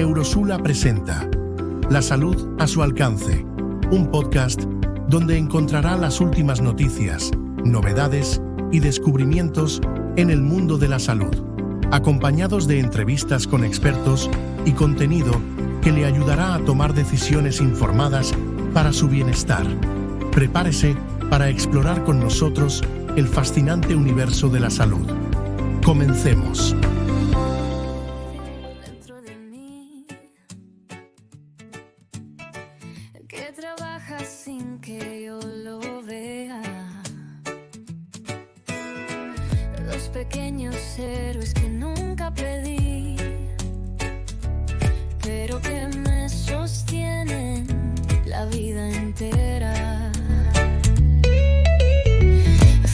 Neurosula presenta La salud a su alcance, un podcast donde encontrará las últimas noticias, novedades y descubrimientos en el mundo de la salud, acompañados de entrevistas con expertos y contenido que le ayudará a tomar decisiones informadas para su bienestar. Prepárese para explorar con nosotros el fascinante universo de la salud. Comencemos. Dentro de mí, que trabaja sin que yo lo vea. Los pequeños héroes que nunca pedí, pero que me sostienen la vida entera.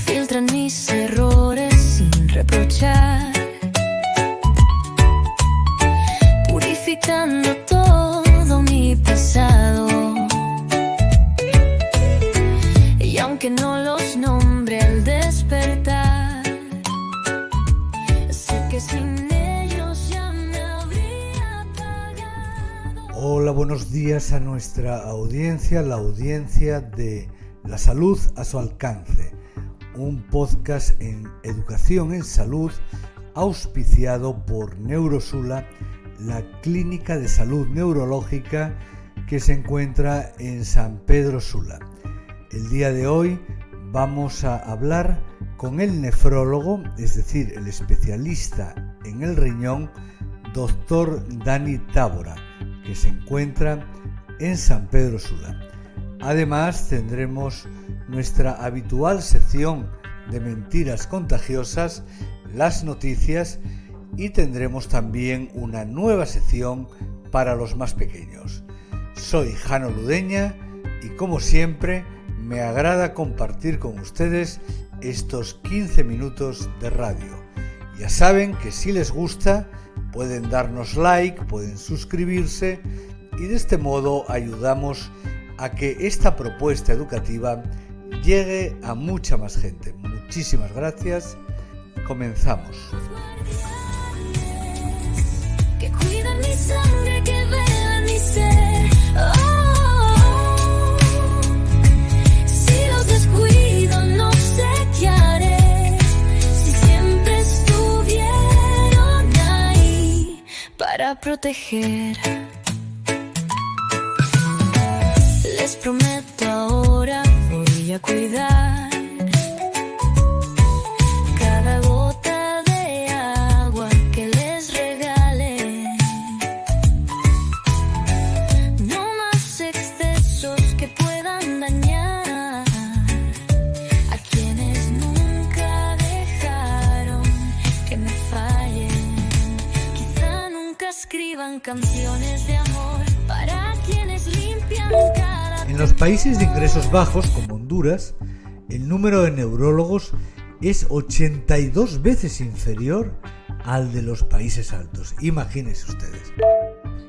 Filtran mis errores sin reprochar, purificando todo mi pasado. Y aunque no los nombre al despertar, sé que sin ellos ya me habría apagado. Hola, buenos días a nuestra audiencia, la audiencia de La salud a su alcance, un podcast en educación en salud auspiciado por Neurosula, la clínica de salud neurológica que se encuentra en San Pedro Sula. El día de hoy vamos a hablar con el nefrólogo, es decir, el especialista en el riñón, Dr. Dani Tábora, que se encuentra en San Pedro Sula. Además, tendremos nuestra habitual sección de mentiras contagiosas, las noticias, y tendremos también una nueva sección para los más pequeños. Soy Jano Ludeña y, como siempre, me agrada compartir con ustedes estos 15 minutos de radio. Ya saben que si les gusta pueden darnos like, pueden suscribirse y de este modo ayudamos a que esta propuesta educativa llegue a mucha más gente. Muchísimas gracias. Comenzamos. Que cuidan mi sangre, que velan mi ser. Oh, si los descuido no sé qué haré. Si siempre estuvieron ahí para proteger. Les prometo ahora voy a cuidar cada gota de agua que les regale. No más excesos que puedan dañar a quienes nunca dejaron que me fallen. Quizá nunca escriban canciones de amor para quienes limpian cada. En los países de ingresos bajos, como Honduras, el número de neurólogos es 82 veces inferior al de los países altos. Imagínense ustedes.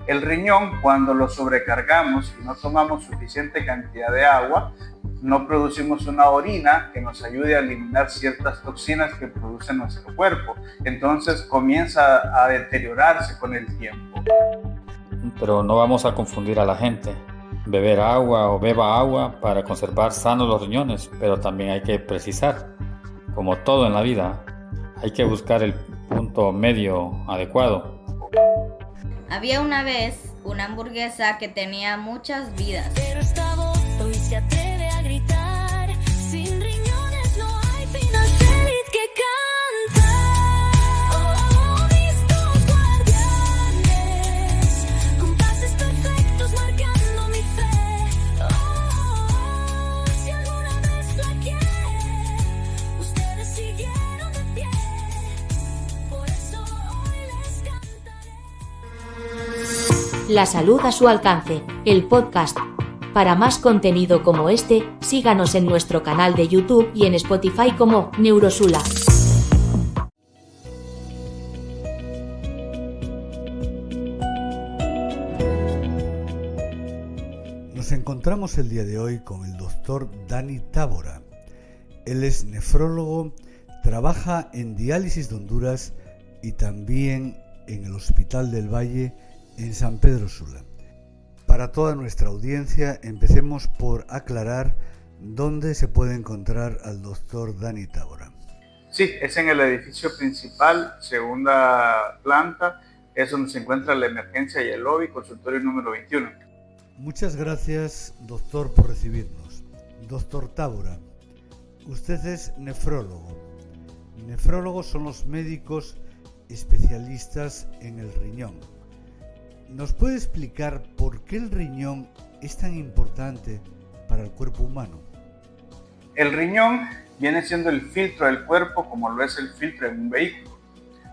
El riñón, cuando lo sobrecargamos y no tomamos suficiente cantidad de agua, no producimos una orina que nos ayude a eliminar ciertas toxinas que produce nuestro cuerpo. Entonces comienza a deteriorarse con el tiempo. Pero no vamos a confundir a la gente. Beber agua o beba agua para conservar sanos los riñones, pero también hay que precisar, como todo en la vida, hay que buscar el punto medio adecuado. Había una vez una hamburguesa que tenía muchas vidas. Pero está voto y se atreve a gritar. Sin riñones no hay final feliz que canta. Oh, mis dos guardianes, compases perfectos marcando mi fe. Oh, si alguna vez flaqueé, ustedes siguieron de pie. Por eso hoy les cantaré. La salud a su alcance, el podcast. Para más contenido como este, síganos en nuestro canal de YouTube y en Spotify como Neurosula. Nos encontramos el día de hoy con el doctor Dani Tábora. Él es nefrólogo, trabaja en Diálisis de Honduras y también en el Hospital del Valle en San Pedro Sula. Para toda nuestra audiencia, empecemos por aclarar dónde se puede encontrar al doctor Dani Tábora. Sí, es en el edificio principal, segunda planta, es donde se encuentra la emergencia y el lobby, consultorio número 21. Muchas gracias, doctor, por recibirnos. Doctor Tábora, usted es nefrólogo. Nefrólogos son los médicos especialistas en el riñón. ¿Nos puede explicar por qué el riñón es tan importante para el cuerpo humano? El riñón viene siendo el filtro del cuerpo como lo es el filtro en un vehículo.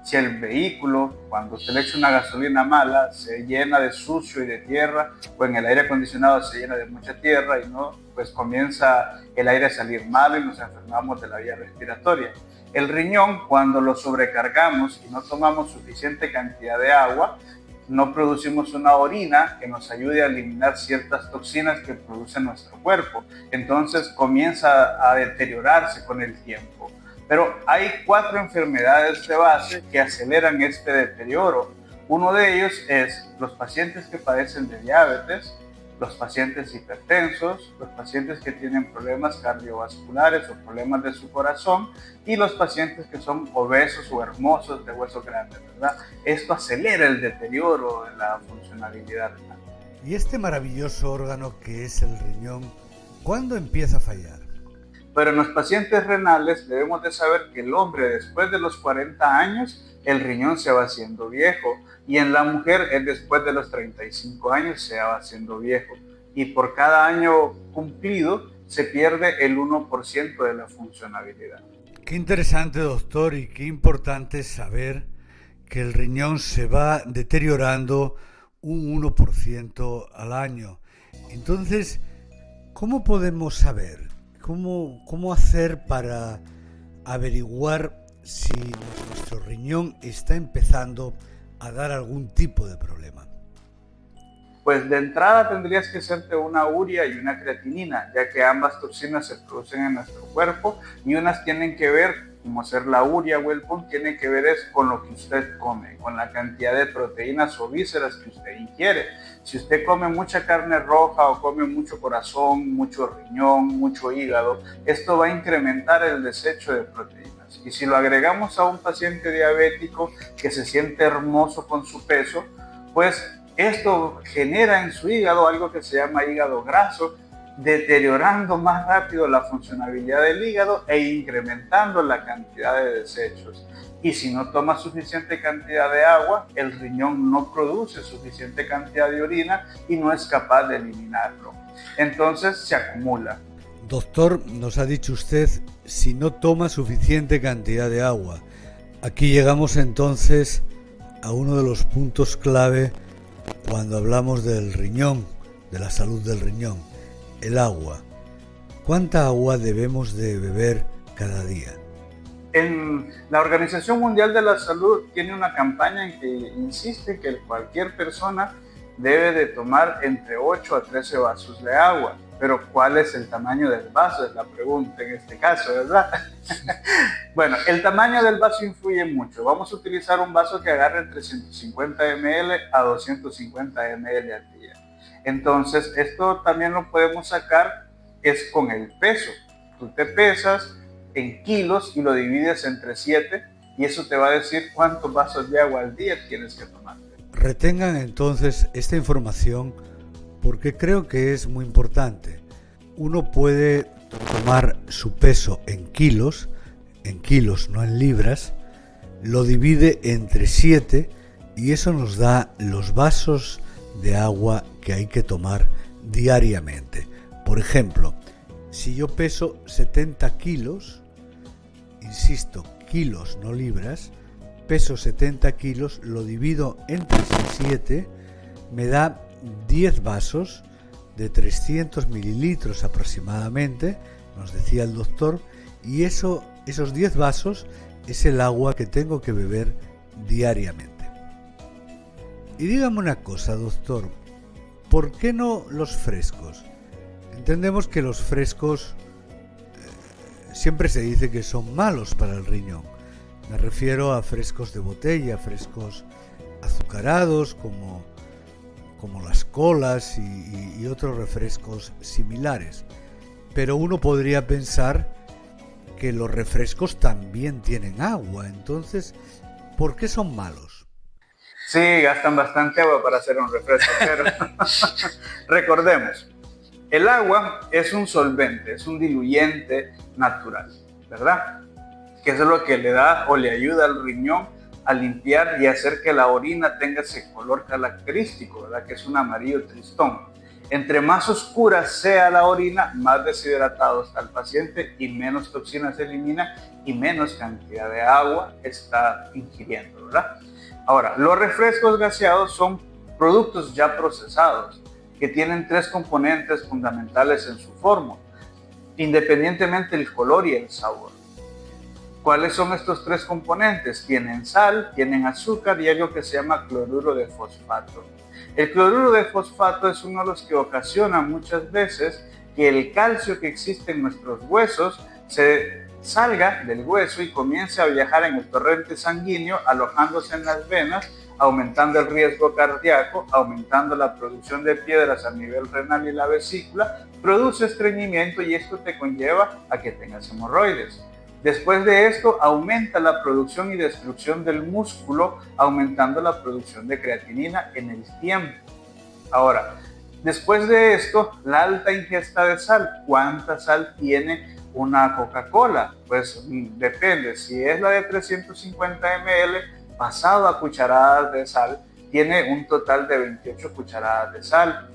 Si el vehículo, cuando se le echa una gasolina mala, se llena de sucio y de tierra, o en el aire acondicionado se llena de mucha tierra y no, pues comienza el aire a salir malo y nos enfermamos de la vía respiratoria. El riñón, cuando lo sobrecargamos y no tomamos suficiente cantidad de agua, no producimos una orina que nos ayude a eliminar ciertas toxinas que produce nuestro cuerpo. Entonces comienza a deteriorarse con el tiempo. Pero hay 4 enfermedades de base que aceleran este deterioro. Uno de ellos es los pacientes que padecen de diabetes, los pacientes hipertensos, los pacientes que tienen problemas cardiovasculares o problemas de su corazón y los pacientes que son obesos o hermosos de hueso grande, ¿verdad? Esto acelera el deterioro de la funcionalidad renal. Y este maravilloso órgano que es el riñón, ¿cuándo empieza a fallar? Pero en los pacientes renales debemos de saber que el hombre después de los 40 años el riñón se va haciendo viejo y en la mujer es después de los 35 años se va haciendo viejo y por cada año cumplido se pierde el 1% de la funcionalidad. Qué interesante, doctor, y qué importante saber que el riñón se va deteriorando un 1% al año. Entonces, ¿cómo podemos saber? ¿Cómo hacer para averiguar si nuestro riñón está empezando a dar algún tipo de problema? Pues de entrada tendrías que hacerte una urea y una creatinina, ya que ambas toxinas se producen en nuestro cuerpo y unas tienen que ver, como ser la urea o el PON, tiene que ver es con lo que usted come, con la cantidad de proteínas o vísceras que usted ingiere. Si usted come mucha carne roja o come mucho corazón, mucho riñón, mucho hígado, esto va a incrementar el desecho de proteínas. Y si lo agregamos a un paciente diabético que se siente hermoso con su peso, pues esto genera en su hígado algo que se llama hígado graso, deteriorando más rápido la funcionalidad del hígado e incrementando la cantidad de desechos. Y si no toma suficiente cantidad de agua, el riñón no produce suficiente cantidad de orina y no es capaz de eliminarlo. Entonces se acumula. Doctor, nos ha dicho usted si no toma suficiente cantidad de agua. Aquí llegamos entonces a uno de los puntos clave cuando hablamos del riñón, de la salud del riñón, el agua. ¿Cuánta agua debemos de beber cada día? En la Organización Mundial de la Salud tiene una campaña en que insiste que cualquier persona debe de tomar entre 8 a 13 vasos de agua. Pero ¿cuál es el tamaño del vaso? Es la pregunta en este caso, ¿verdad? Bueno, el tamaño del vaso influye mucho. Vamos a utilizar un vaso que agarre entre 150 ml a 250 ml al día. Entonces, esto también lo podemos sacar es con el peso. Tú te pesas en kilos y lo divides entre 7 y eso te va a decir cuántos vasos de agua al día tienes que tomar. Retengan entonces esta información porque creo que es muy importante. Uno puede tomar su peso en kilos, no en libras, lo divide entre 7 y eso nos da los vasos de agua que hay que tomar diariamente. Por ejemplo, si yo peso 70 kilos, insisto, kilos, no libras, peso 70 kilos, lo divido entre 7, me da 10 vasos de 300 mililitros aproximadamente, nos decía el doctor, y esos 10 vasos es el agua que tengo que beber diariamente. Y dígame una cosa, doctor, ¿por qué no los frescos? Entendemos que los frescos siempre se dice que son malos para el riñón. Me refiero a frescos de botella, frescos azucarados como como las colas y otros refrescos similares. Pero uno podría pensar que los refrescos también tienen agua, entonces, ¿por qué son malos? Sí, gastan bastante agua para hacer un refresco, pero recordemos, el agua es un solvente, es un diluyente natural, ¿verdad? Que es lo que le da o le ayuda al riñón a limpiar y hacer que la orina tenga ese color característico, ¿verdad? Que es un amarillo tristón. Entre más oscura sea la orina, más deshidratado está el paciente y menos toxinas se elimina y menos cantidad de agua está ingiriendo, ¿verdad? Ahora, los refrescos gaseados son productos ya procesados que tienen 3 componentes fundamentales en su fórmula, independientemente del color y el sabor. ¿Cuáles son estos 3 componentes? Tienen sal, tienen azúcar y algo que se llama cloruro de fosfato. El cloruro de fosfato es uno de los que ocasiona muchas veces que el calcio que existe en nuestros huesos se salga del hueso y comience a viajar en el torrente sanguíneo, alojándose en las venas, aumentando el riesgo cardíaco, aumentando la producción de piedras a nivel renal y la vesícula, produce estreñimiento y esto te conlleva a que tengas hemorroides. Después de esto, aumenta la producción y destrucción del músculo, aumentando la producción de creatinina en el tiempo. Ahora, después de esto, la alta ingesta de sal. ¿Cuánta sal tiene una Coca-Cola? Pues depende. Si es la de 350 ml, pasado a cucharadas de sal, tiene un total de 28 cucharadas de sal.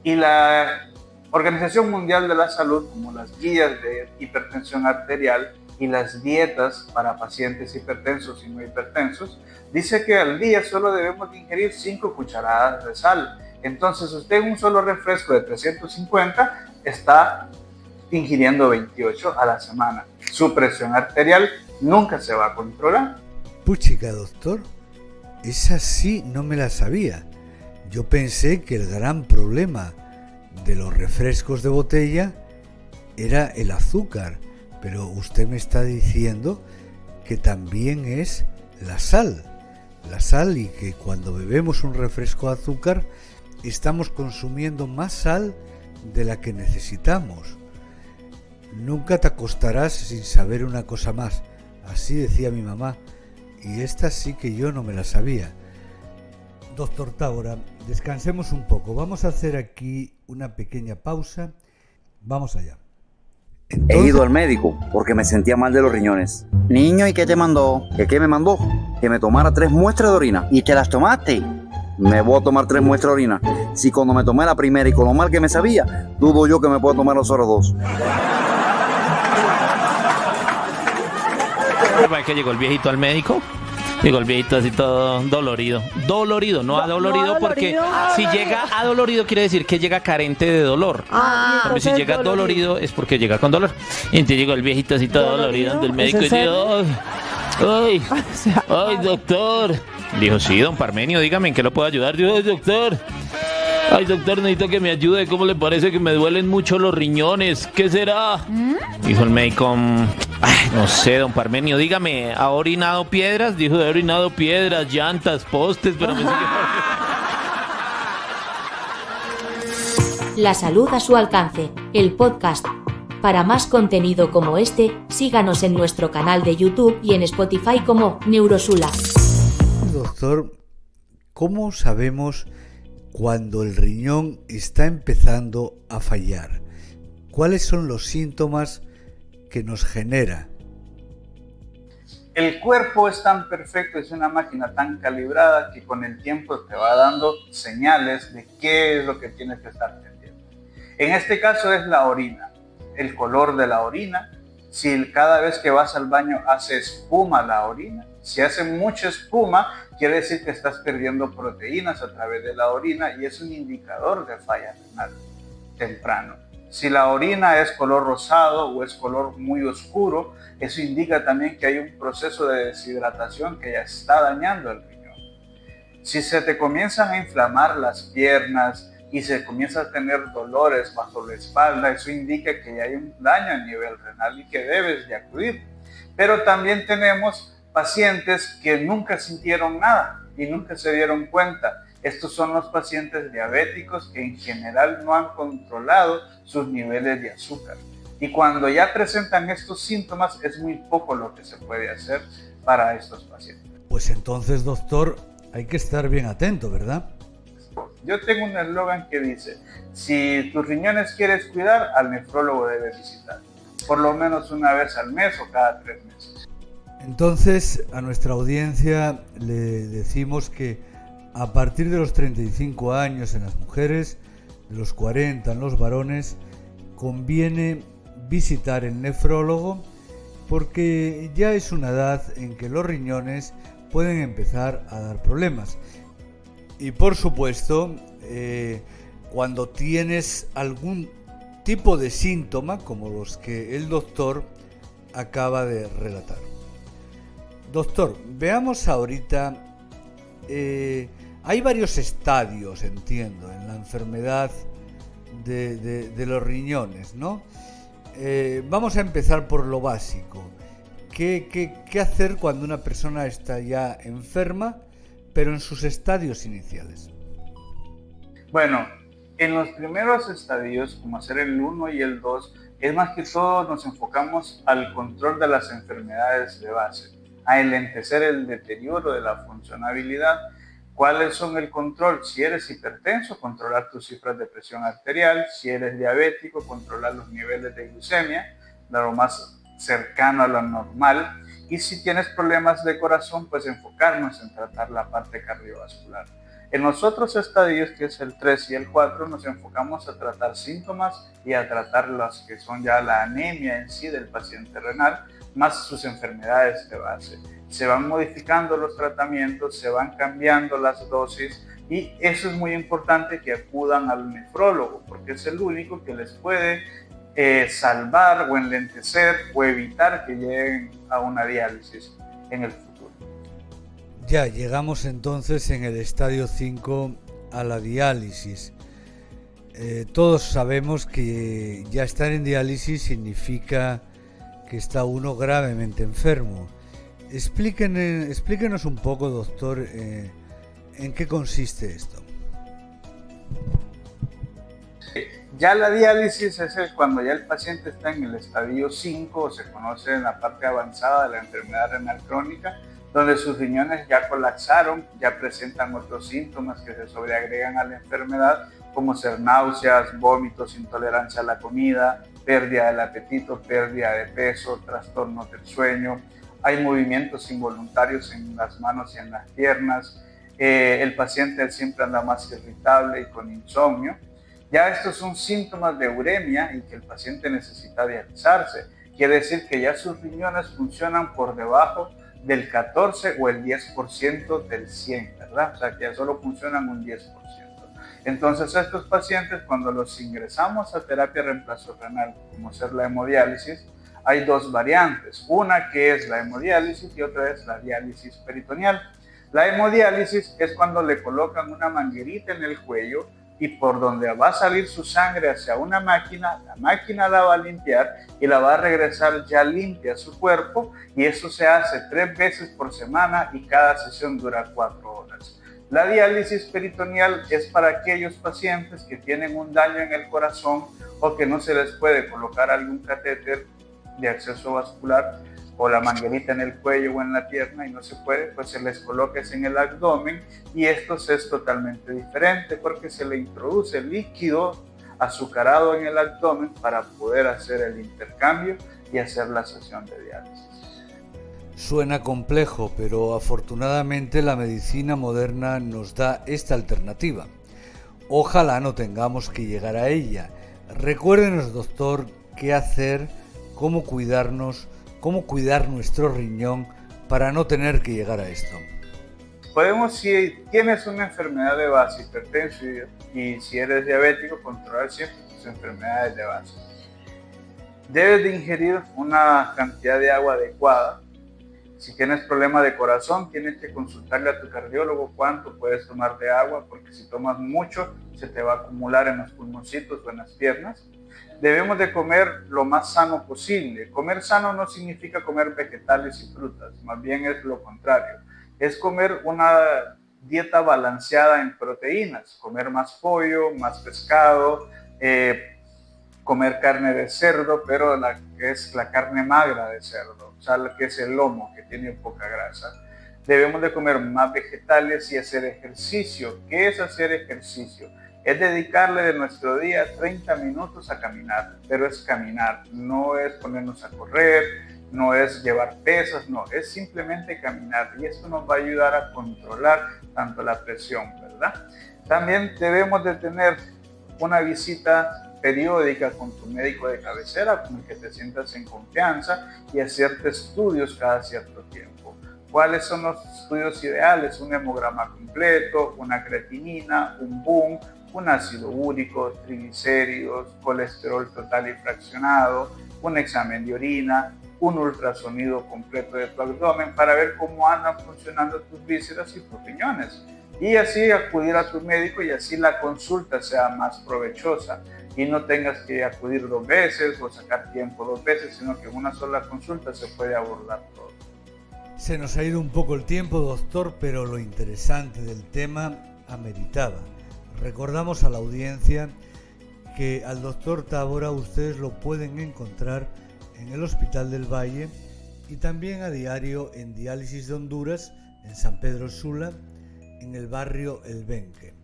Y la Organización Mundial de la Salud, como las guías de hipertensión arterial, y las dietas para pacientes hipertensos y no hipertensos, dice que al día solo debemos ingerir 5 cucharadas de sal. Entonces usted en un solo refresco de 350 está ingiriendo 28 a la semana. Su presión arterial nunca se va a controlar. Puchica, doctor, esa sí no me la sabía. Yo pensé que el gran problema de los refrescos de botella era el azúcar, pero usted me está diciendo que también es la sal y que cuando bebemos un refresco de azúcar estamos consumiendo más sal de la que necesitamos. Nunca te acostarás sin saber una cosa más, así decía mi mamá, y esta sí que yo no me la sabía. Doctor Tábora, descansemos un poco, vamos a hacer aquí una pequeña pausa, vamos allá. He ido al médico porque me sentía mal de los riñones. Niño, ¿y qué te mandó? ¿Qué me mandó? Que me tomara 3 muestras de orina. ¿Y te las tomaste? Me voy a tomar 3 muestras de orina. Si cuando me tomé la primera y con lo mal que me sabía, dudo yo que me puedo tomar los otros 2. Que llegó el viejito al médico. Llegó el viejito así todo dolorido. Dolorido, no adolorido, porque si llega adolorido quiere decir que llega carente de dolor. Pero si llega dolorido es porque llega con dolor. Y entonces llegó el viejito así todo dolorido ante el médico y dijo, ay, doctor. Dijo, sí, don Parmenio, dígame, ¿en qué lo puedo ayudar? Dijo, doctor, necesito que me ayude. ¿Cómo le parece que me duelen mucho los riñones? ¿Qué será? Dijo el médico, no sé, don Parmenio, dígame, ¿ha orinado piedras? Dijo, he orinado piedras, llantas, postes, pero me sigue... La salud a su alcance, el podcast. Para más contenido como este, síganos en nuestro canal de YouTube y en Spotify como Neurosula. Doctor, ¿cómo sabemos cuando el riñón está empezando a fallar? ¿Cuáles son los síntomas que nos genera? El cuerpo es tan perfecto, es una máquina tan calibrada que con el tiempo te va dando señales de qué es lo que tienes que estar pendiente. En este caso es la orina, el color de la orina. Si cada vez que vas al baño hace espuma la orina, si hace mucha espuma, quiere decir que estás perdiendo proteínas a través de la orina y es un indicador de falla renal temprano. Si la orina es color rosado o es color muy oscuro, eso indica también que hay un proceso de deshidratación que ya está dañando el riñón. Si se te comienzan a inflamar las piernas y se comienza a tener dolores bajo la espalda, eso indica que ya hay un daño a nivel renal y que debes de acudir. Pero también tenemos pacientes que nunca sintieron nada y nunca se dieron cuenta Estos son los pacientes diabéticos que en general no han controlado sus niveles de azúcar. Y cuando ya presentan estos síntomas, es muy poco lo que se puede hacer para estos pacientes. Pues entonces, doctor, hay que estar bien atento, ¿verdad? Yo tengo un eslogan que dice, si tus riñones quieres cuidar, al nefrólogo debes visitar, por lo menos una vez al mes o cada 3 meses. Entonces, a nuestra audiencia le decimos que a partir de los 35 años en las mujeres, de los 40 en los varones, conviene visitar el nefrólogo porque ya es una edad en que los riñones pueden empezar a dar problemas. Y por supuesto, cuando tienes algún tipo de síntoma como los que el doctor acaba de relatar. Doctor, veamos ahorita, hay varios estadios, entiendo, en la enfermedad de los riñones, ¿no? Vamos a empezar por lo básico. ¿Qué hacer cuando una persona está ya enferma, pero en sus estadios iniciales? Bueno, en los primeros estadios, como hacer el 1 y el 2, es más que todo nos enfocamos al control de las enfermedades de base, a enlentecer el deterioro de la funcionabilidad. ¿Cuáles son el control? Si eres hipertenso, controlar tus cifras de presión arterial. Si eres diabético, controlar los niveles de glucemia, lo más cercano a lo normal. Y si tienes problemas de corazón, pues enfocarnos en tratar la parte cardiovascular. En los otros estadios, que es el 3 y el 4, nos enfocamos a tratar síntomas y a tratar las que son ya la anemia en sí del paciente renal, más sus enfermedades de base. Se van modificando los tratamientos, se van cambiando las dosis y eso es muy importante que acudan al nefrólogo porque es el único que les puede salvar o enlentecer o evitar que lleguen a una diálisis en el futuro. Ya llegamos entonces en el estadio 5 a la diálisis. Todos sabemos que ya estar en diálisis significa que está uno gravemente enfermo. Explíquenos un poco, doctor, en qué consiste esto. Ya la diálisis es cuando ya el paciente está en el estadio 5, o se conoce en la parte avanzada de la enfermedad renal crónica, donde sus riñones ya colapsaron, ya presentan otros síntomas que se sobreagregan a la enfermedad, como ser náuseas, vómitos, intolerancia a la comida, pérdida del apetito, pérdida de peso, trastornos del sueño. Hay movimientos involuntarios en las manos y en las piernas. El paciente siempre anda más irritable y con insomnio. Ya estos son síntomas de uremia y que el paciente necesita dializarse. Quiere decir que ya sus riñones funcionan por debajo del 14 o el 10% del 100, ¿verdad? O sea, que ya solo funcionan un 10%. Entonces, a estos pacientes, cuando los ingresamos a terapia reemplazo renal, como ser la hemodiálisis, hay dos variantes. Una que es la hemodiálisis y otra es la diálisis peritoneal. La hemodiálisis es cuando le colocan una manguerita en el cuello y por donde va a salir su sangre hacia una máquina, la máquina la va a limpiar y la va a regresar ya limpia a su cuerpo, y eso se hace 3 veces por semana y cada sesión dura 4 horas. La diálisis peritoneal es para aquellos pacientes que tienen un daño en el corazón o que no se les puede colocar algún catéter de acceso vascular o la manguerita en el cuello o en la pierna y no se puede, pues se les coloca en el abdomen, y esto es totalmente diferente porque se le introduce líquido azucarado en el abdomen para poder hacer el intercambio y hacer la sesión de diálisis. Suena complejo, pero afortunadamente la medicina moderna nos da esta alternativa. Ojalá no tengamos que llegar a ella. Recuérdenos, doctor, qué hacer, cómo cuidarnos, cómo cuidar nuestro riñón para no tener que llegar a esto. Podemos, si tienes una enfermedad de base, hipertenso y si eres diabético, controlar siempre tus enfermedades de base. Debes de ingerir una cantidad de agua adecuada. Si tienes problemas de corazón, tienes que consultarle a tu cardiólogo cuánto puedes tomar de agua, porque si tomas mucho, se te va a acumular en los pulmoncitos o en las piernas. Debemos de comer lo más sano posible. Comer sano no significa comer vegetales y frutas, más bien es lo contrario. Es comer una dieta balanceada en proteínas, comer más pollo, más pescado, comer carne de cerdo, pero la que es la carne magra de cerdo, o sea, lo que es el lomo, que tiene poca grasa. Debemos de comer más vegetales y hacer ejercicio. ¿Qué es hacer ejercicio? Es dedicarle de nuestro día 30 minutos a caminar, pero es caminar, no es ponernos a correr, no es llevar pesas, no, es simplemente caminar, y esto nos va a ayudar a controlar tanto la presión, ¿verdad? También debemos de tener una visita periódica con tu médico de cabecera, con el que te sientas en confianza, y hacerte estudios cada cierto tiempo. ¿Cuáles son los estudios ideales? Un hemograma completo, una creatinina, un BUN, un ácido úrico, triglicéridos, colesterol total y fraccionado, un examen de orina, un ultrasonido completo de tu abdomen para ver cómo andan funcionando tus vísceras y tus riñones. Y así acudir a tu médico, y así la consulta sea más provechosa y no tengas que acudir 2 veces o sacar tiempo 2 veces, sino que en una sola consulta se puede abordar todo. Se nos ha ido un poco el tiempo, doctor, pero lo interesante del tema ameritaba. Recordamos a la audiencia que al doctor Tábora ustedes lo pueden encontrar en el Hospital del Valle y también a diario en Diálisis de Honduras, en San Pedro Sula, en el barrio El Benque.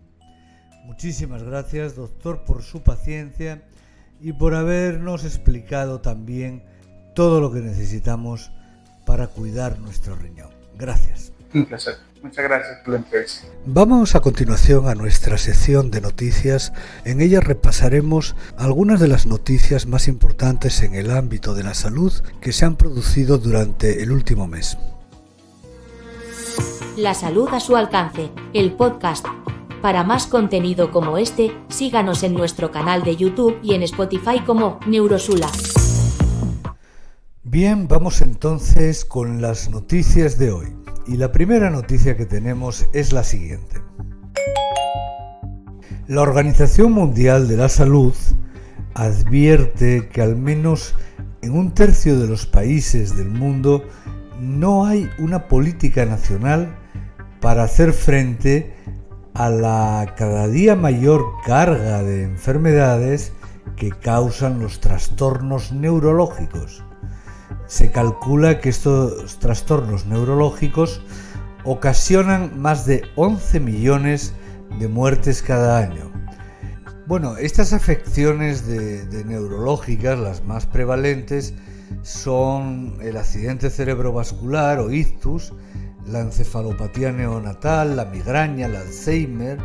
Muchísimas gracias, doctor, por su paciencia y por habernos explicado también todo lo que necesitamos para cuidar nuestro riñón. Gracias. Un placer. Muchas gracias por la entrevista. Vamos a continuación a nuestra sección de noticias. En ella repasaremos algunas de las noticias más importantes en el ámbito de la salud que se han producido durante el último mes. La salud a su alcance, el podcast. Para más contenido como este, síganos en nuestro canal de YouTube y en Spotify como Neurosula. Bien, vamos entonces con las noticias de hoy. Y la primera noticia que tenemos es la siguiente. La Organización Mundial de la Salud advierte que al menos en 1/3 de los países del mundo no hay una política nacional para hacer frente a la cada día mayor carga de enfermedades que causan los trastornos neurológicos. Se calcula que estos trastornos neurológicos ocasionan más de 11 millones de muertes cada año. Bueno, estas afecciones de neurológicas, las más prevalentes, son el accidente cerebrovascular o ictus, la encefalopatía neonatal, la migraña, el Alzheimer,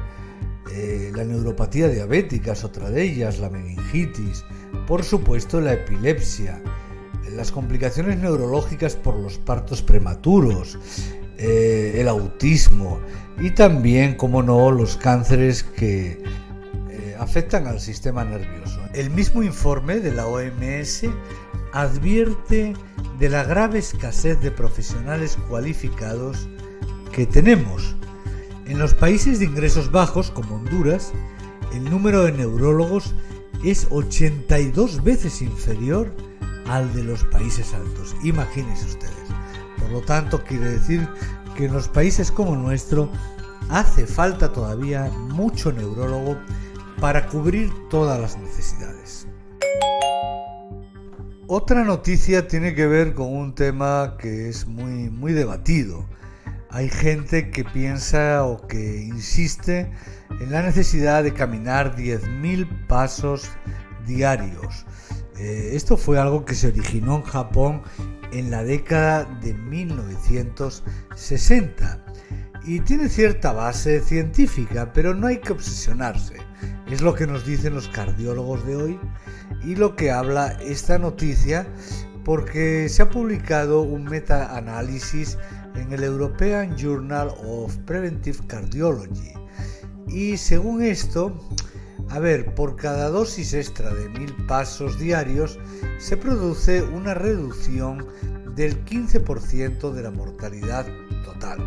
la neuropatía diabética es otra de ellas, la meningitis, por supuesto la epilepsia, las complicaciones neurológicas por los partos prematuros, el autismo y también, como no, los cánceres que afectan al sistema nervioso. El mismo informe de la OMS advierte de la grave escasez de profesionales cualificados que tenemos. En los países de ingresos bajos, como Honduras, el número de neurólogos es 82 veces inferior al de los países altos. Imagínense ustedes. Por lo tanto, quiere decir que en los países como el nuestro hace falta todavía mucho neurólogo para cubrir todas las necesidades. Otra noticia tiene que ver con un tema que es muy debatido. Hay gente que piensa o que insiste en la necesidad de caminar 10.000 pasos diarios. Esto fue algo que se originó en Japón en la década de 1960 y tiene cierta base científica, pero no hay que obsesionarse. Es lo que nos dicen los cardiólogos de hoy y lo que habla esta noticia, porque se ha publicado un meta-análisis en el European Journal of Preventive Cardiology y según esto, por cada dosis extra de 1.000 pasos diarios se produce una reducción del 15% de la mortalidad total.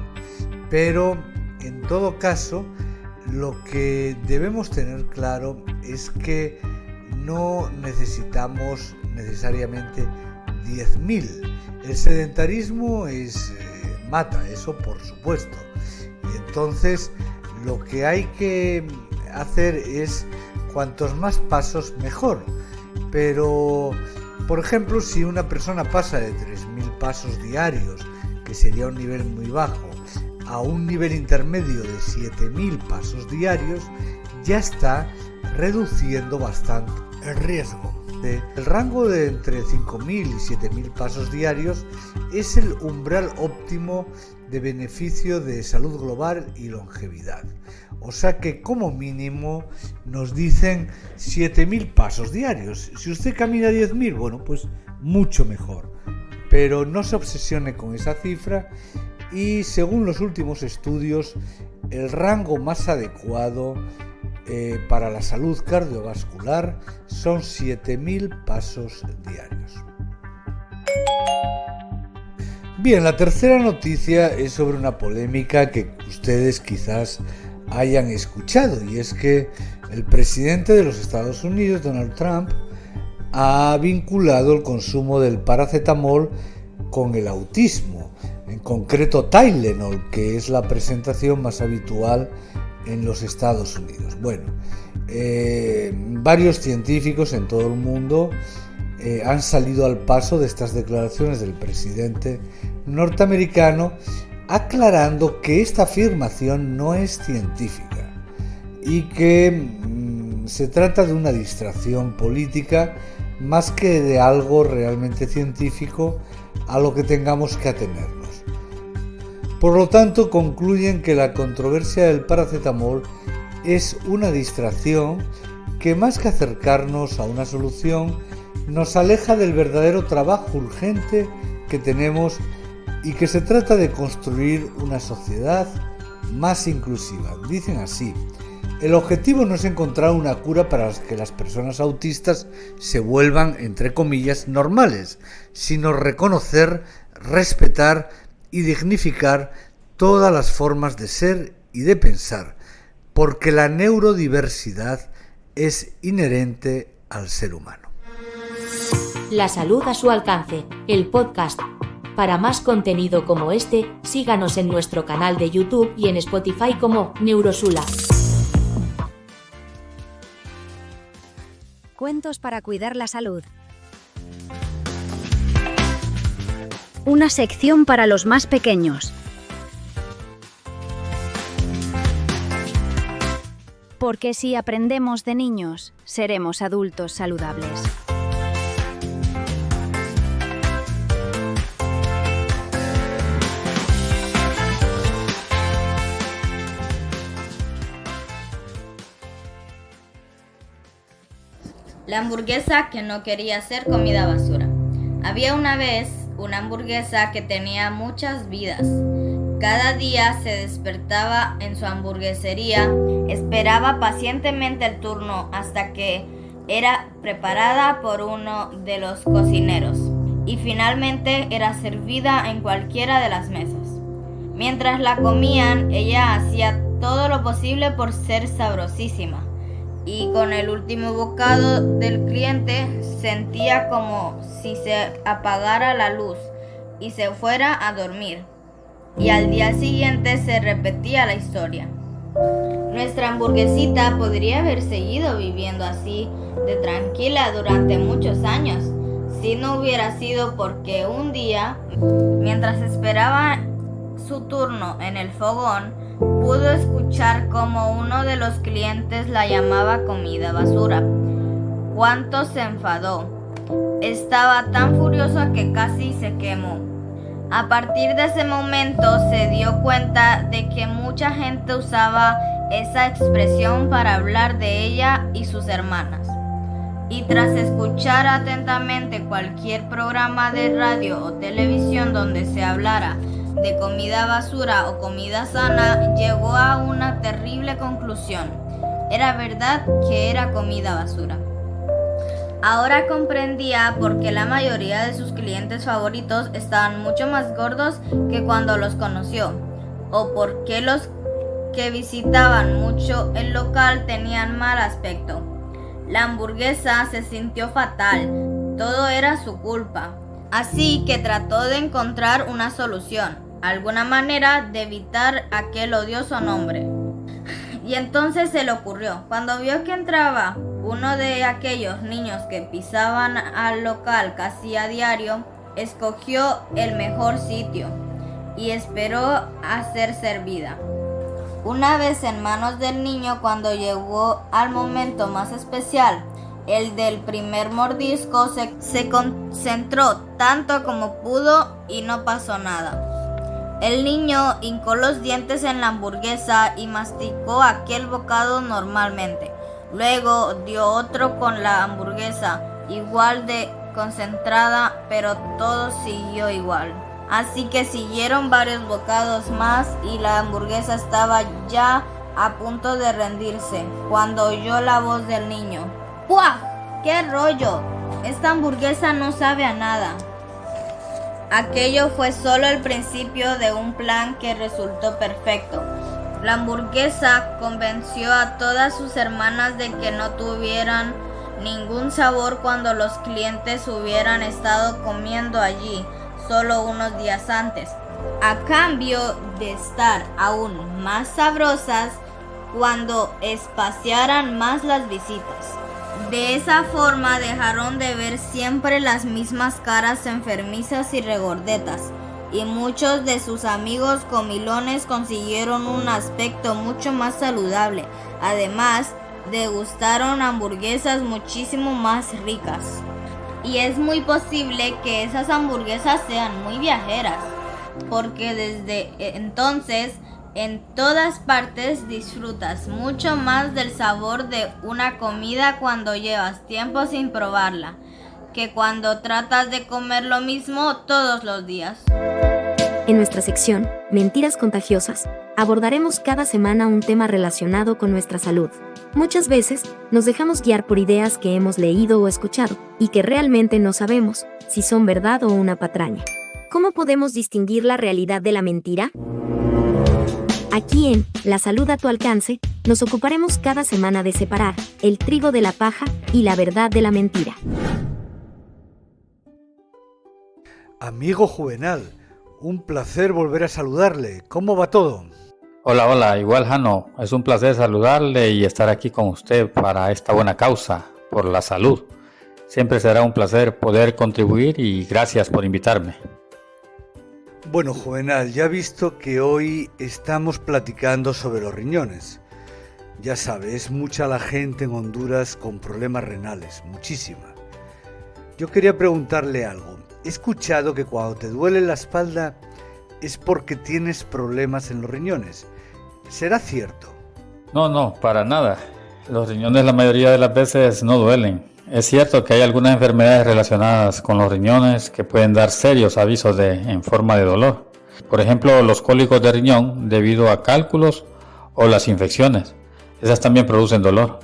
Pero en todo caso, lo que debemos tener claro es que no necesitamos necesariamente 10.000. El sedentarismo mata, eso por supuesto. Y en Entonces, lo que hay que hacer es cuantos más pasos mejor. Pero, por ejemplo, si una persona pasa de 3.000 pasos diarios, que sería un nivel muy bajo, a un nivel intermedio de 7.000 pasos diarios, ya está reduciendo bastante el riesgo. El rango de entre 5.000 y 7.000 pasos diarios es el umbral óptimo de beneficio de salud global y longevidad. O sea que como mínimo nos dicen 7.000 pasos diarios. Si usted camina 10.000, bueno, pues mucho mejor. Pero no se obsesione con esa cifra y según los últimos estudios, el rango más adecuado para la salud cardiovascular son 7.000 pasos diarios. Bien, la tercera noticia es sobre una polémica que ustedes quizás hayan escuchado, y es que el presidente de los Estados Unidos, Donald Trump, ha vinculado el consumo del paracetamol con el autismo, en concreto Tylenol, que es la presentación más habitual en los Estados Unidos. Bueno, varios científicos en todo el mundo han salido al paso de estas declaraciones del presidente norteamericano, aclarando que esta afirmación no es científica y que se trata de una distracción política más que de algo realmente científico a lo que tengamos que atenernos. Por lo tanto, concluyen que la controversia del paracetamol es una distracción que, más que acercarnos a una solución, nos aleja del verdadero trabajo urgente que tenemos y que se trata de construir una sociedad más inclusiva. Dicen así: el objetivo no es encontrar una cura para que las personas autistas se vuelvan, entre comillas, normales, sino reconocer, respetar y dignificar todas las formas de ser y de pensar, porque la neurodiversidad es inherente al ser humano. La salud a su alcance, el podcast. Para más contenido como este, síganos en nuestro canal de YouTube y en Spotify como Neurosula. Cuentos para cuidar la salud. Una sección para los más pequeños. Porque si aprendemos de niños, seremos adultos saludables. La hamburguesa que no quería ser comida basura. Había una vez una hamburguesa que tenía muchas vidas. Cada día se despertaba en su hamburguesería, esperaba pacientemente el turno hasta que era preparada por uno de los cocineros y finalmente era servida en cualquiera de las mesas. Mientras la comían, ella hacía todo lo posible por ser sabrosísima. Y con el último bocado del cliente sentía como si se apagara la luz y se fuera a dormir. Y al día siguiente se repetía la historia. Nuestra hamburguesita podría haber seguido viviendo así de tranquila durante muchos años, si no hubiera sido porque un día, mientras esperaba su turno en el fogón, pudo escuchar como uno de los clientes la llamaba comida basura. Cuánto se enfadó. Estaba tan furiosa que casi se quemó. A partir de ese momento se dio cuenta de que mucha gente usaba esa expresión para hablar de ella y sus hermanas. Y tras escuchar atentamente cualquier programa de radio o televisión donde se hablara de comida basura o comida sana, llegó a una terrible conclusión. Era verdad que era comida basura. Ahora comprendía por qué la mayoría de sus clientes favoritos estaban mucho más gordos que cuando los conoció, o por qué los que visitaban mucho el local tenían mal aspecto. La hamburguesa se sintió fatal, todo era su culpa. Así que trató de encontrar una solución. alguna manera de evitar aquel odioso nombre. Y entonces se le ocurrió, cuando vio que entraba uno de aquellos niños que pisaban al local casi a diario, escogió el mejor sitio y esperó a ser servida. Una vez en manos del niño, cuando llegó al momento más especial, el del primer mordisco, se concentró tanto como pudo y no pasó nada. El niño hincó los dientes en la hamburguesa y masticó aquel bocado normalmente. Luego dio otro con la hamburguesa, igual de concentrada, pero todo siguió igual. Así que siguieron varios bocados más y la hamburguesa estaba ya a punto de rendirse, cuando oyó la voz del niño. ¡Puah! ¡Qué rollo! Esta hamburguesa no sabe a nada. Aquello fue solo el principio de un plan que resultó perfecto. La hamburguesa convenció a todas sus hermanas de que no tuvieran ningún sabor cuando los clientes hubieran estado comiendo allí solo unos días antes, a cambio de estar aún más sabrosas cuando espaciaran más las visitas. De esa forma dejaron de ver siempre las mismas caras enfermizas y regordetas, y muchos de sus amigos comilones consiguieron un aspecto mucho más saludable. Además, degustaron hamburguesas muchísimo más ricas. Y es muy posible que esas hamburguesas sean muy viajeras, porque desde entonces en todas partes disfrutas mucho más del sabor de una comida cuando llevas tiempo sin probarla, que cuando tratas de comer lo mismo todos los días. En nuestra sección, Mentiras Contagiosas, abordaremos cada semana un tema relacionado con nuestra salud. Muchas veces, nos dejamos guiar por ideas que hemos leído o escuchado, y que realmente no sabemos si son verdad o una patraña. ¿Cómo podemos distinguir la realidad de la mentira? Aquí en La Salud a tu Alcance, nos ocuparemos cada semana de separar el trigo de la paja y la verdad de la mentira. Amigo Juvenal, un placer volver a saludarle. ¿Cómo va todo? Hola, igual Jano, es un placer saludarle y estar aquí con usted para esta buena causa, por la salud. Siempre será un placer poder contribuir y gracias por invitarme. Bueno, Juvenal, ya he visto que hoy estamos platicando sobre los riñones. Ya sabe, es mucha la gente en Honduras con problemas renales, muchísima. Yo quería preguntarle algo. He escuchado que cuando te duele la espalda es porque tienes problemas en los riñones. ¿Será cierto? No, para nada. Los riñones la mayoría de las veces no duelen. Es cierto que hay algunas enfermedades relacionadas con los riñones que pueden dar serios avisos en forma de dolor. Por ejemplo, los cólicos de riñón debido a cálculos o las infecciones. Esas también producen dolor.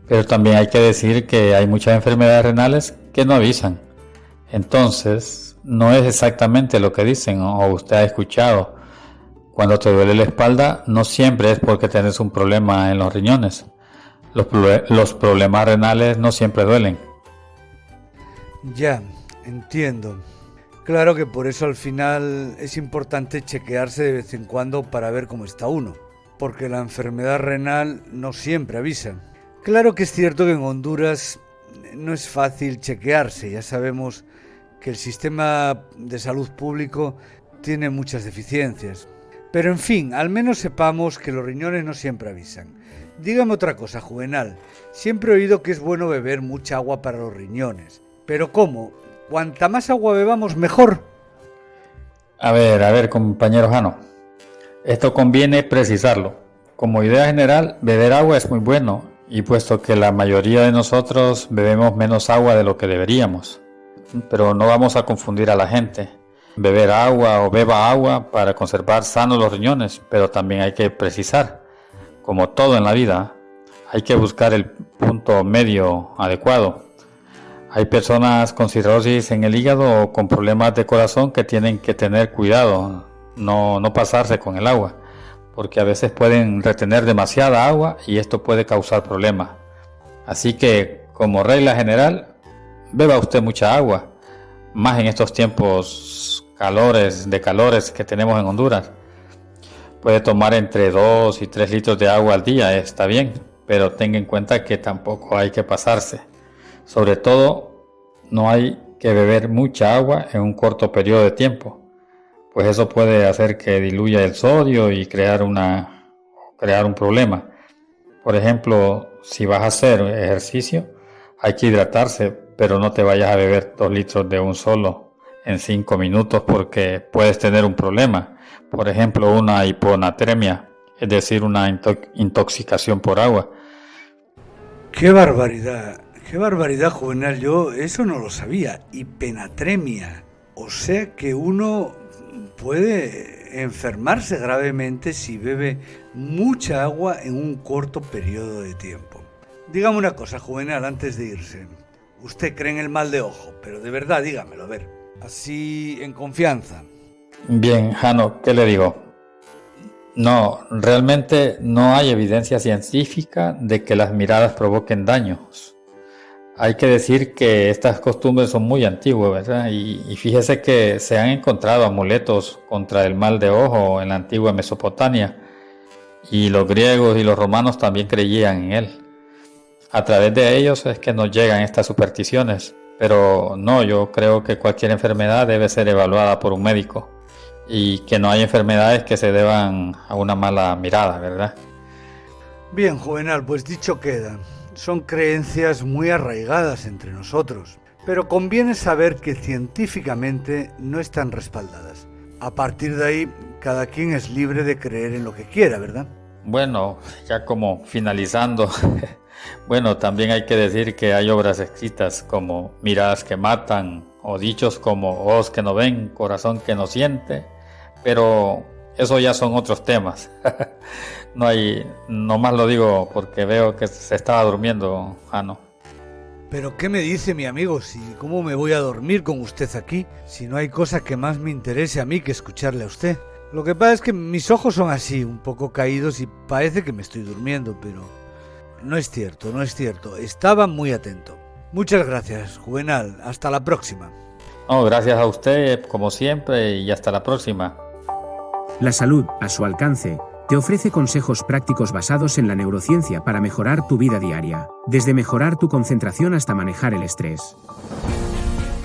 Pero también hay que decir que hay muchas enfermedades renales que no avisan. Entonces, no es exactamente lo que dicen o usted ha escuchado. Cuando te duele la espalda, no siempre es porque tienes un problema en los riñones. Los problemas renales no siempre duelen. Ya, entiendo. Claro que por eso al final es importante chequearse de vez en cuando para ver cómo está uno, porque la enfermedad renal no siempre avisa. Claro que es cierto que en Honduras no es fácil chequearse, ya sabemos que el sistema de salud público tiene muchas deficiencias. Pero en fin, al menos sepamos que los riñones no siempre avisan. Dígame otra cosa, Juvenal. Siempre he oído que es bueno beber mucha agua para los riñones. ¿Pero cómo? ¿Cuanta más agua bebamos, mejor? A ver, compañero Jano. Esto conviene precisarlo. Como idea general, beber agua es muy bueno, y puesto que la mayoría de nosotros bebemos menos agua de lo que deberíamos. Pero no vamos a confundir a la gente. Beber agua o beba agua para conservar sanos los riñones, pero también hay que precisar. Como todo en la vida, hay que buscar el punto medio adecuado. Hay personas con cirrosis en el hígado o con problemas de corazón que tienen que tener cuidado, no pasarse con el agua, porque a veces pueden retener demasiada agua y esto puede causar problemas. Así que, como regla general, beba usted mucha agua, más en estos tiempos calores que tenemos en Honduras. Puede tomar entre 2 y 3 litros de agua al día, está bien, pero tenga en cuenta que tampoco hay que pasarse. Sobre todo, no hay que beber mucha agua en un corto periodo de tiempo, pues eso puede hacer que diluya el sodio y crear un problema. Por ejemplo, si vas a hacer ejercicio, hay que hidratarse, pero no te vayas a beber 2 litros de un solo en 5 minutos porque puedes tener un problema. Por ejemplo, una hiponatremia, es decir, una intoxicación por agua. ¡Qué barbaridad! ¡Qué barbaridad, Juvenal! Yo eso no lo sabía. Hipenatremia. O sea que uno puede enfermarse gravemente si bebe mucha agua en un corto periodo de tiempo. Dígame una cosa, Juvenal, antes de irse. Usted cree en el mal de ojo, pero de verdad dígamelo, a ver. Así, en confianza. Bien, Jano, ¿qué le digo? No, realmente no hay evidencia científica de que las miradas provoquen daños. Hay que decir que estas costumbres son muy antiguas, ¿verdad? Y fíjese que se han encontrado amuletos contra el mal de ojo en la antigua Mesopotamia, y los griegos y los romanos también creían en él. A través de ellos es que nos llegan estas supersticiones, pero no, yo creo que cualquier enfermedad debe ser evaluada por un médico y que no hay enfermedades que se deban a una mala mirada, ¿verdad? Bien, Juvenal, pues dicho queda. Son creencias muy arraigadas entre nosotros, pero conviene saber que científicamente no están respaldadas. A partir de ahí, cada quien es libre de creer en lo que quiera, ¿verdad? Bueno, ya como finalizando, bueno, también hay que decir que hay obras escritas como miradas que matan, o dichos como ojos que no ven, corazón que no siente, pero eso ya son otros temas. No más lo digo porque veo que se estaba durmiendo, Jano. ¿Pero qué me dice mi amigo? ¿Cómo me voy a dormir con usted aquí? Si no hay cosa que más me interese a mí que escucharle a usted. Lo que pasa es que mis ojos son así, un poco caídos y parece que me estoy durmiendo, pero no es cierto, no es cierto. Estaba muy atento. Muchas gracias, Juvenal. Hasta la próxima. No, gracias a usted, como siempre, y hasta la próxima. La salud, a su alcance, te ofrece consejos prácticos basados en la neurociencia para mejorar tu vida diaria, desde mejorar tu concentración hasta manejar el estrés.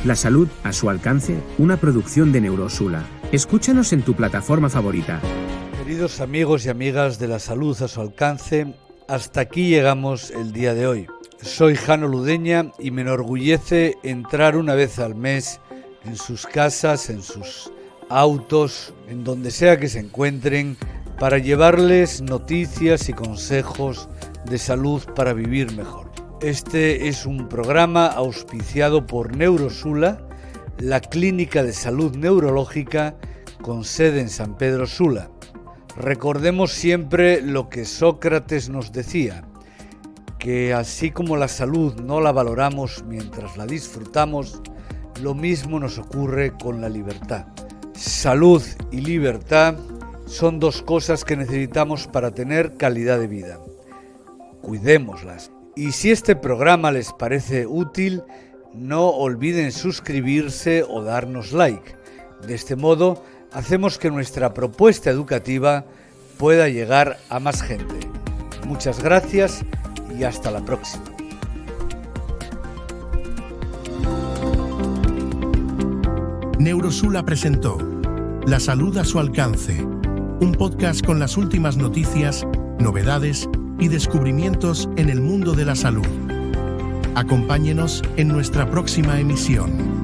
La salud, a su alcance, una producción de Neurosula. Escúchanos en tu plataforma favorita. Queridos amigos y amigas de La Salud a su alcance, hasta aquí llegamos el día de hoy. Soy Jano Ludeña y me enorgullece entrar una vez al mes en sus casas, en sus autos, en donde sea que se encuentren, para llevarles noticias y consejos de salud para vivir mejor. Este es un programa auspiciado por Neurosula, la clínica de salud neurológica con sede en San Pedro Sula. Recordemos siempre lo que Sócrates nos decía, que así como la salud no la valoramos mientras la disfrutamos, lo mismo nos ocurre con la libertad. Salud y libertad son dos cosas que necesitamos para tener calidad de vida. Cuidémoslas. Y si este programa les parece útil, no olviden suscribirse o darnos like. De este modo, hacemos que nuestra propuesta educativa pueda llegar a más gente. Muchas gracias y hasta la próxima. Neurosula presentó La salud a su alcance, un podcast con las últimas noticias, novedades y descubrimientos en el mundo de la salud. Acompáñenos en nuestra próxima emisión.